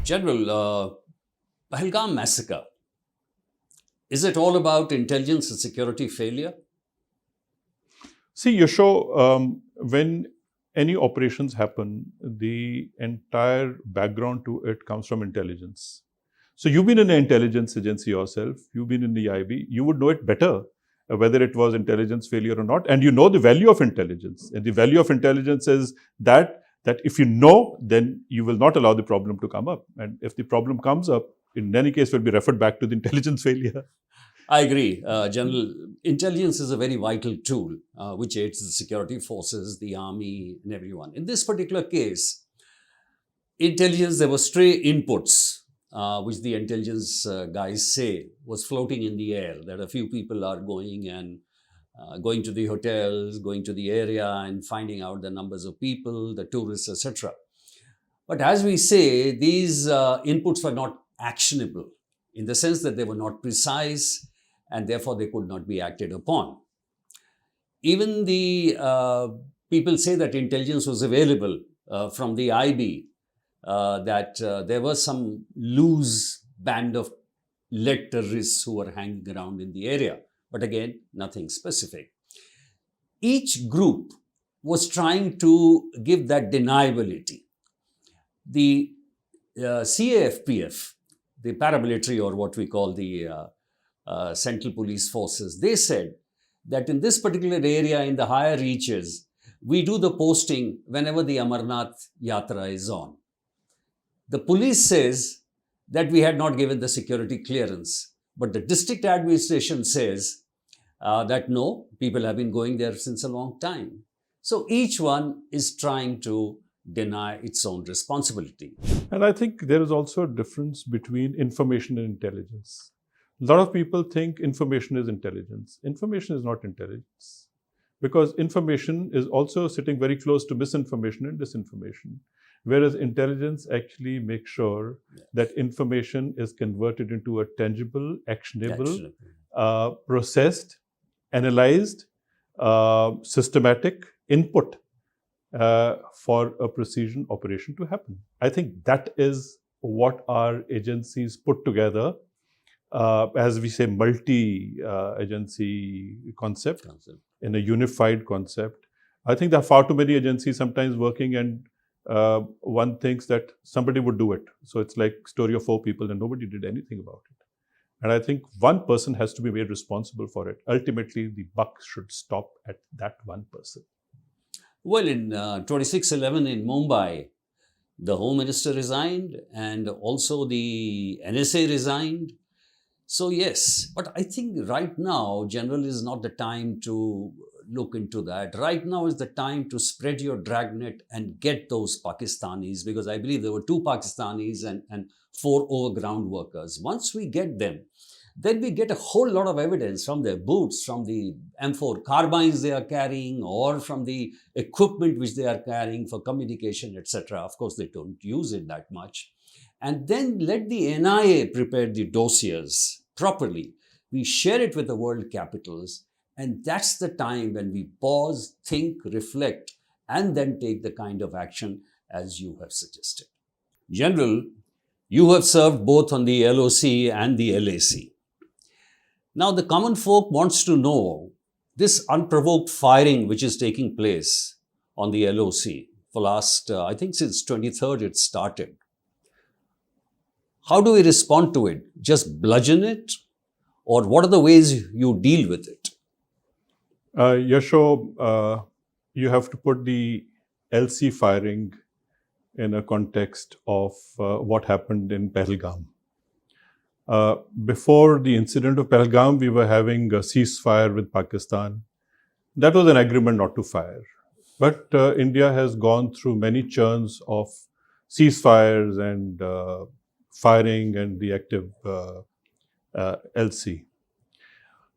General, Pahalgam massacre, is it all about intelligence and security failure? See, Yasho, when any operations happen, the entire background to it comes from intelligence. So you've been in an intelligence agency yourself, you've been in the IB, you would know it better whether it was intelligence failure or not. And you know the value of intelligence. And the value of intelligence is that if you know, then you will not allow the problem to come up. And if the problem comes up, in any case, will be referred back to the intelligence failure. I agree. General, intelligence is a very vital tool which aids the security forces, the army, and everyone. In this particular case, intelligence, there were stray inputs which the intelligence guys say was floating in the air, that a few people are going and going to the hotels, going to the area and finding out the numbers of people, the tourists, etc. But as we say, these inputs were not actionable in the sense that they were not precise and therefore they could not be acted upon. Even the people say that intelligence was available from the IB, that there was some loose band of lead terrorists who were hanging around in the area. But again, nothing specific. Each group was trying to give that deniability. The CAFPF, the paramilitary, or what we call the Central Police Forces, they said that in this particular area, in the higher reaches, we do the posting whenever the Amarnath Yatra is on. The police says that we had not given the security clearance, but the district administration says that no, people have been going there since a long time. So each one is trying to deny its own responsibility. And I think there is also a difference between information and intelligence. A lot of people think information is intelligence. Information is not intelligence, because information is also sitting very close to misinformation and disinformation. Whereas intelligence actually makes sure that information is converted into a tangible, actionable, processed, analyzed, systematic input for a precision operation to happen. I think that is what our agencies put together as we say, multi-agency concept in a unified concept. I think there are far too many agencies sometimes working, and one thinks that somebody would do it. So it's like story of 4 people and nobody did anything about it. And I think one person has to be made responsible for it. Ultimately, the buck should stop at that one person. Well, in 26/11 in Mumbai, the Home Minister resigned and also the NSA resigned. So yes, but I think right now, General, is not the time to look into that. Right now is the time to spread your dragnet and get those Pakistanis, because I believe there were 2 Pakistanis and 4 overground workers. Once we get them, then we get a whole lot of evidence from their boots, from the M4 carbines they are carrying, or from the equipment which they are carrying for communication, etc. Of course, they don't use it that much. And then let the NIA prepare the dossiers properly. We share it with the world capitals, and that's the time when we pause, think, reflect, and then take the kind of action as you have suggested. General, you have served both on the LOC and the LAC. Now, the common folk wants to know this unprovoked firing which is taking place on the LOC for last, I think since 23rd it started. How do we respond to it? Just bludgeon it? Or what are the ways you deal with it? Yasho, you have to put the LC firing in a context of what happened in Pahalgam. Before the incident of Pahalgam, we were having a ceasefire with Pakistan. That was an agreement not to fire. But India has gone through many churns of ceasefires and firing and the active LC.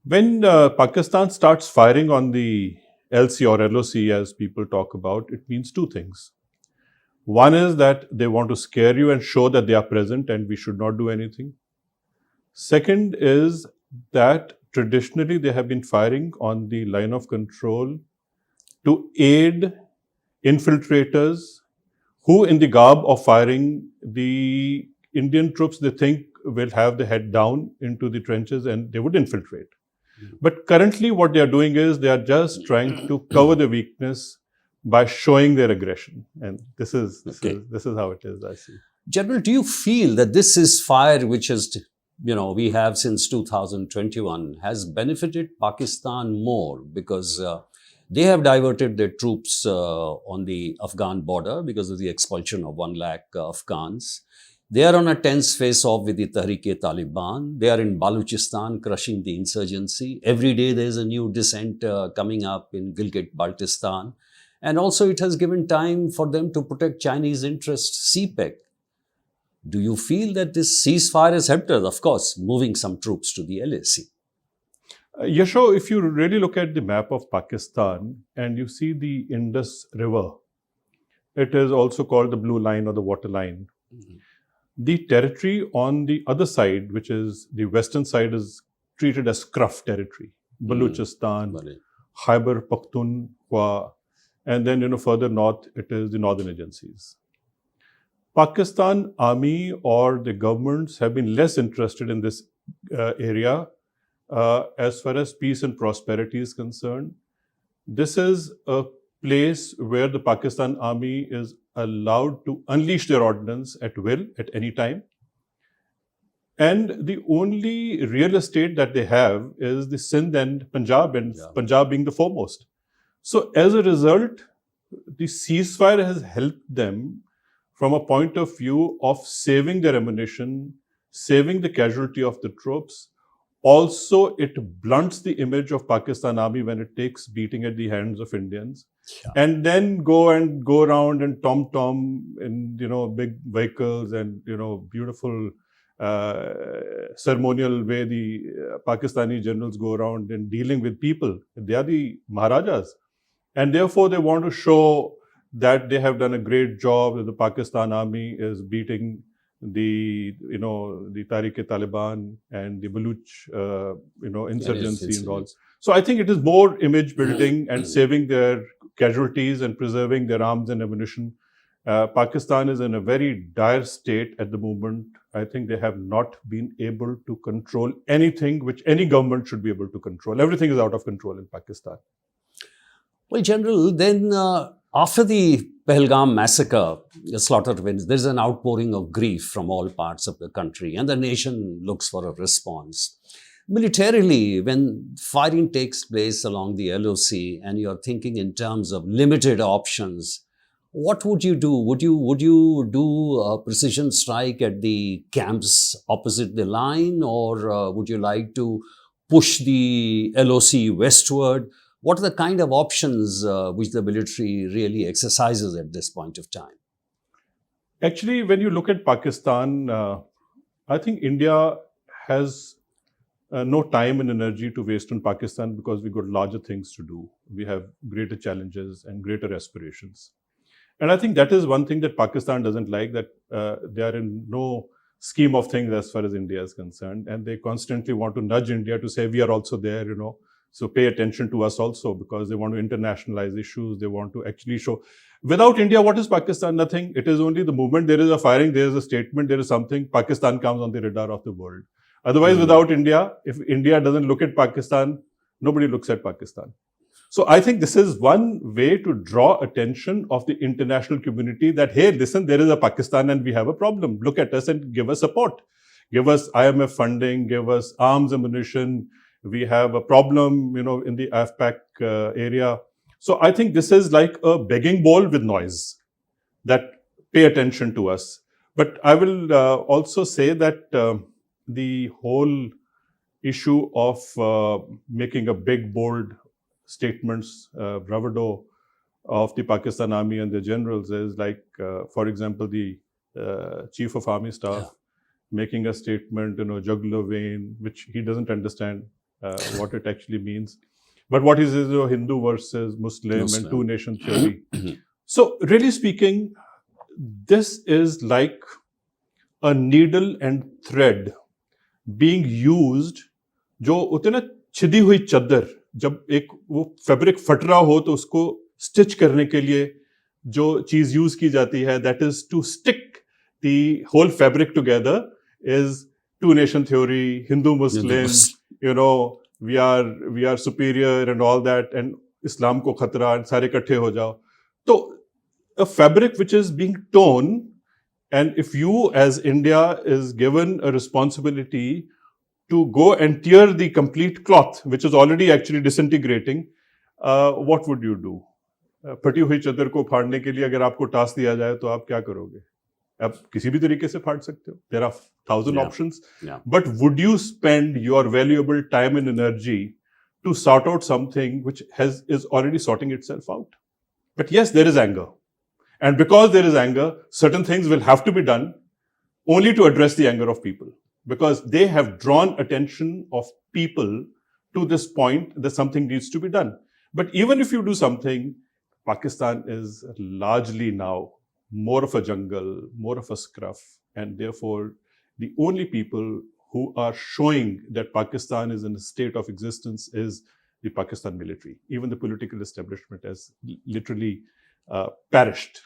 When Pakistan starts firing on the LC or LOC, as people talk about, it means 2 things. One is that they want to scare you and show that they are present and we should not do anything. Second is that traditionally they have been firing on the line of control to aid infiltrators who, in the garb of firing the Indian troops, they think, will have the head down into the trenches and they would infiltrate. But currently what they are doing is they are just trying to cover the weakness by showing their aggression. And this is how it is, I see. General, do you feel that this ceasefire, which is, we have since 2021, has benefited Pakistan more because they have diverted their troops on the Afghan border because of the expulsion of 1 lakh Afghans. They are on a tense face-off with the Tehrik-e-Taliban. They are in Balochistan crushing the insurgency. Every day there is a new dissent coming up in Gilgit-Baltistan. And also it has given time for them to protect Chinese interests, CPEC. Do you feel that this ceasefire has helped us? Of course, moving some troops to the LAC. Yasho, if you really look at the map of Pakistan and you see the Indus River, it is also called the blue line or the water line. The territory on the other side, which is the western side, is treated as scruff territory. Balochistan, Khyber Pakhtunkhwa, and then further north, it is the northern agencies. Pakistan army or the governments have been less interested in this area as far as peace and prosperity is concerned. This is a place where the Pakistan army is allowed to unleash their ordnance at will at any time. And the only real estate that they have is the Sindh and Punjab being the foremost. So as a result, the ceasefire has helped them from a point of view of saving their ammunition, saving the casualty of the troops. Also, it blunts the image of Pakistan army when it takes beating at the hands of Indians. And then go around and tom-tom in, big vehicles and, beautiful ceremonial way the Pakistani generals go around and dealing with people. They are the Maharajas. And therefore, they want to show that they have done a great job, that the Pakistan army is beating the Tehrik-e-Taliban and the Baluch, insurgency and all. So I think it is more image building and saving their casualties and preserving their arms and ammunition. Pakistan is in a very dire state at the moment. I think they have not been able to control anything which any government should be able to control. Everything is out of control in Pakistan. Well, General, then after the Pahalgam massacre, the slaughter events, there's an outpouring of grief from all parts of the country and the nation looks for a response. Militarily, when firing takes place along the LOC and you're thinking in terms of limited options, what would you do? Would you do a precision strike at the camps opposite the line, or would you like to push the LOC westward? What are the kind of options which the military really exercises at this point of time? Actually, when you look at Pakistan, I think India has no time and energy to waste on Pakistan because we've got larger things to do. We have greater challenges and greater aspirations. And I think that is one thing that Pakistan doesn't like, that they are in no scheme of things as far as India is concerned. And they constantly want to nudge India to say, we are also there, So pay attention to us also, because they want to internationalize issues. They want to actually show. Without India, what is Pakistan? Nothing. It is only the movement. There is a firing, there is a statement, there is something. Pakistan comes on the radar of the world. Otherwise, without India, if India doesn't look at Pakistan, nobody looks at Pakistan. So I think this is one way to draw attention of the international community that, hey, listen, there is a Pakistan and we have a problem. Look at us and give us support. Give us IMF funding, give us arms, ammunition. We have a problem, in the AFPAC area. So I think this is like a begging bowl with noise that pay attention to us. But I will also say that the whole issue of making a big, bold statements, bravado of the Pakistan Army and the generals is like, for example, the Chief of Army Staff making a statement, jugular vein, which he doesn't understand what it actually means. But what is Hindu versus Muslim and two-nation theory. So really speaking, this is like a needle and thread being used, जो होते ना छिदी हुई चादर, जब एक वो fabric फट रहा हो तो उसको स्टिच करने के लिए जो चीज यूज की जाती है, that is to stick the whole fabric together is two-nation theory, Hindu-Muslim, we are superior and all that, and Islam ko khatra, and sare ikkathe ho jao. So a fabric which is being torn, and if you as India is given a responsibility to go and tear the complete cloth, which is already actually disintegrating, what would you do? फटी हुई चादर को फाड़ने के लिए अगर आपको task दिया जाए तो आप क्या करोगे? आप किसी भी तरीके से फाड़ सकते हो. There are 1,000 options. Yeah. But would you spend your valuable time and energy to sort out something which is already sorting itself out? But yes, there is anger. And because there is anger, certain things will have to be done only to address the anger of people. Because they have drawn attention of people to this point that something needs to be done. But even if you do something, Pakistan is largely now more of a jungle, more of a scruff, and therefore the only people who are showing that Pakistan is in a state of existence is the Pakistan military. Even the political establishment has literally perished.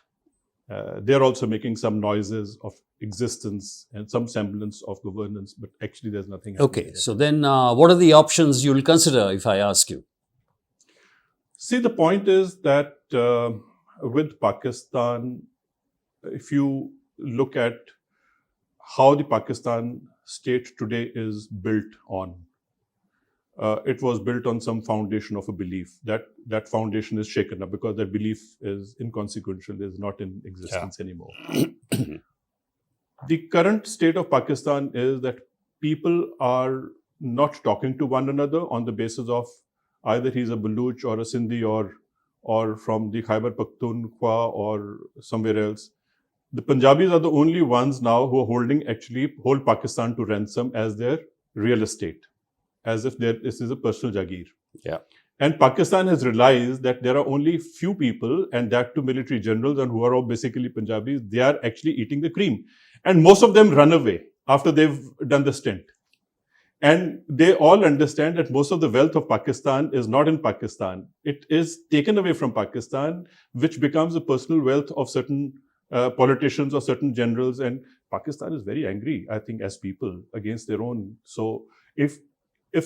They're also making some noises of existence and some semblance of governance, but actually there's nothing happening. Okay, so then what are the options you'll consider if I ask you? See, the point is that with Pakistan, if you look at how the Pakistan state today is built on, it was built on some foundation of a belief. That foundation is shaken up because that belief is inconsequential, is not in existence anymore. The current state of Pakistan is that people are not talking to one another on the basis of either he's a Baluch or a Sindhi or from the Khyber Pakhtunkhwa or somewhere else. The Punjabis are the only ones now who are holding actually whole Pakistan to ransom as their real estate, as if this is a personal Jageer. Yeah. And Pakistan has realized that there are only few people, and that to military generals, and who are all basically Punjabis, they are actually eating the cream. And most of them run away after they've done the stint. And they all understand that most of the wealth of Pakistan is not in Pakistan. It is taken away from Pakistan, which becomes the personal wealth of certain politicians or certain generals. And Pakistan is very angry, I think, as people against their own. So if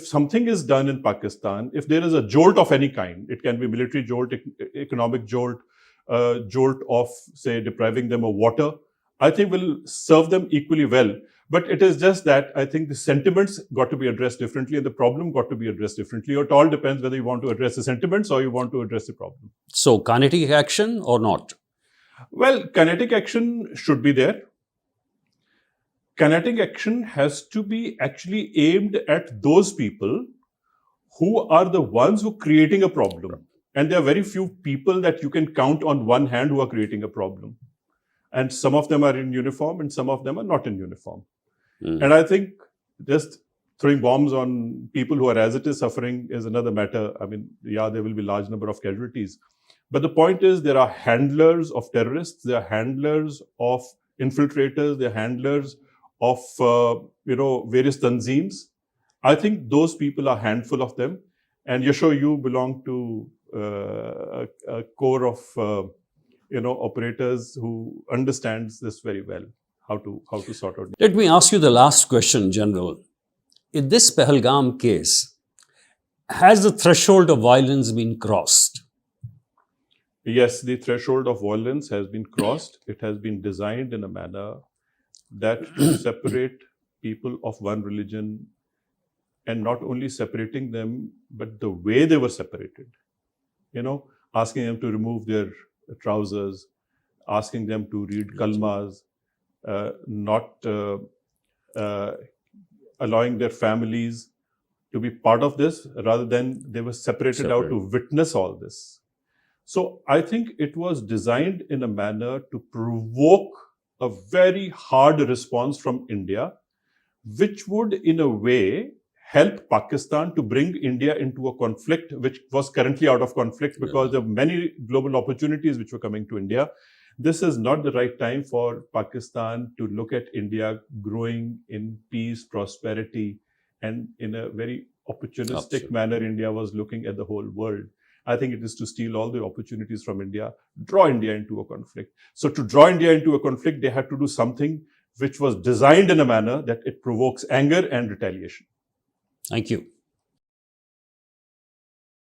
something is done in Pakistan, if there is a jolt of any kind, it can be military jolt, economic jolt, jolt of, say, depriving them of water, I think will serve them equally well. But it is just that I think the sentiments got to be addressed differently and the problem got to be addressed differently. It all depends whether you want to address the sentiments or you want to address the problem. So, kinetic action or not? Well, kinetic action should be there. Kinetic action has to be actually aimed at those people who are the ones who are creating a problem. And there are very few people that you can count on one hand who are creating a problem. And some of them are in uniform and some of them are not in uniform. And I think just throwing bombs on people who are as it is suffering is another matter. I mean, yeah, there will be a large number of casualties. But the point is there are handlers of terrorists, there are handlers of infiltrators, there are handlers of, various tanzeems. I think those people are a handful of them. And Yasho, you belong to a core of, operators who understands this very well, how to sort out. Let me ask you the last question, General. In this Pahalgam case, has the threshold of violence been crossed? Yes, the threshold of violence has been crossed. It has been designed in a manner that to separate people of one religion, and not only separating them, but the way they were separated. Asking them to remove their trousers, asking them to read kalmas, not allowing their families to be part of this, rather than they were separated out to witness all this. So I think it was designed in a manner to provoke a very hard response from India, which would in a way help Pakistan to bring India into a conflict which was currently out of conflict because there are many global opportunities which were coming to India. This is not the right time for Pakistan to look at India growing in peace, prosperity, and in a very opportunistic manner, India was looking at the whole world. I think it is to steal all the opportunities from India, draw India into a conflict. So to draw India into a conflict, they had to do something which was designed in a manner that it provokes anger and retaliation. Thank you.